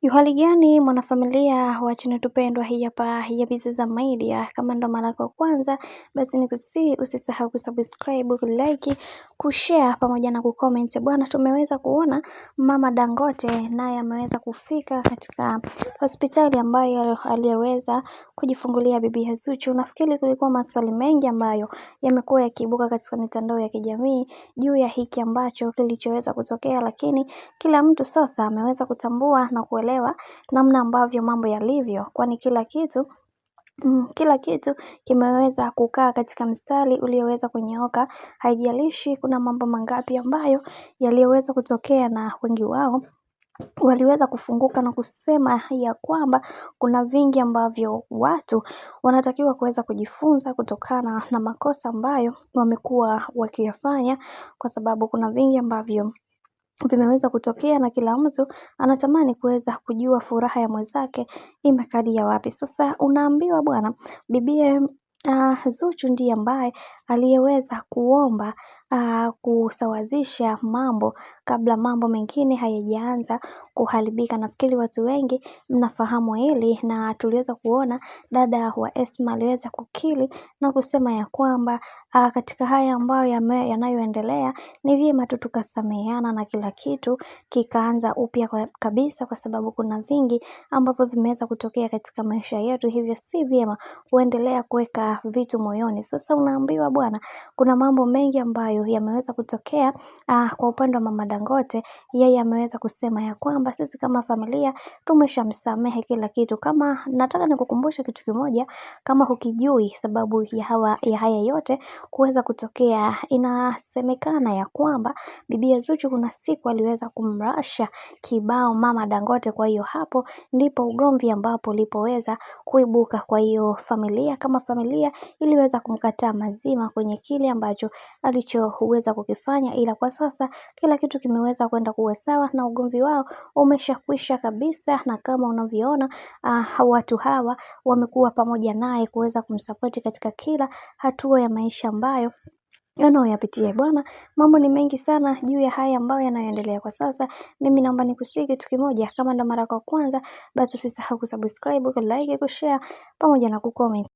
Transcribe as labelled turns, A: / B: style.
A: Uhali gani mwanafamilia wa channel tupendwa hii hapa ya Bizeeza Media. Kama ndo mara yako kwanza, basi nikusihi usisahau kusubscribe, kulike, kushare pamoja na kucomment. Bwana, tumeweza kuona Mama Dangote naye ameweza kufika katika hospitali ambayo aliyeweza kujifungulia bibi Zuchu. Nafikiri kulikuwa maswali mengi ambayo yamekuwa yakiibuka katika mitandao ya kijamii juu ya hiki ambacho kilichoweza kutokea, lakini kila mtu sasa ameweza kutambua na kuelewa namna ambavyo mambo yalivyo, kwani kila kitu kimeweza kukaa katika mstari ulioweza kunyooka. Haijalishi kuna mambo mangapi ambayo yaliweza kutokea, na wengi wao waliweza kufunguka na kusema ya kwamba kuna vingi ambavyo watu wanatakiwa kuweza kujifunza kutokana na makosa ambayo wamekuwa wakiyafanya, kwa sababu kuna vingi ambavyo vimeweza kutokea na kila mtu anatamani kuweza kujua furaha ya mwenzake imekadia wapi. Sasa unaambiwa bwana, bibie Zuchu ndiye ambaye aliyeweza kuomba kusawazisha mambo kabla mambo mengine hayajaanza kuharibika. Nafikiri watu wengi mnafahamu hili, na tuliweza kuona dada wa Esma aliweza kukiri na kusema ya kwamba katika haya ambayo yanayoendelea ni vyema tu tukasameheana na kila kitu kikaanza upya kabisa, kwa sababu kuna vingi ambavyo vimeweza kutokea katika maisha yetu, hivyo si vyema kuendelea kuweka vitu moyoni. Sasa unaambiwa bwana, kuna mambo mengi ambayo yameweza kutokea kwa upande wa Mama Dangote. Yeye ameweza kusema ya kwamba sisi kama familia tumeshamsamehe kila kitu. Kama nataka nikukumbushe kitu kimoja, kama hukijui sababu ya haya yote kuweza kutokea, inasemekana ya kwamba bibi Zuchu kuna siku aliweza kumrasha kibao Mama Dangote. Kwa hiyo hapo ndipo ugomvi ambapo ulipoweza kuibuka. Kwa hiyo familia kama familia iliweza kumkataa mazima kwenye kile ambacho alichoweza kukifanya, ila kwa sasa kila kitu kimeweza kwenda kuwa sawa na ugomvi wao umeshakwisha kabisa. Na kama unavyoona watu hawa wamekuwa pamoja naye kuweza kumsupport katika kila hatua ya maisha ambayo anayoyapitia. Bwana, mambo ni mengi sana juu ya haya ambayo yanayoendelea kwa sasa. Mimi naomba nikusihi kitu kimoja, kama ndo mara yako kwanza, basi usisahau kusubscribe, kulike, kushare pamoja na kucomment.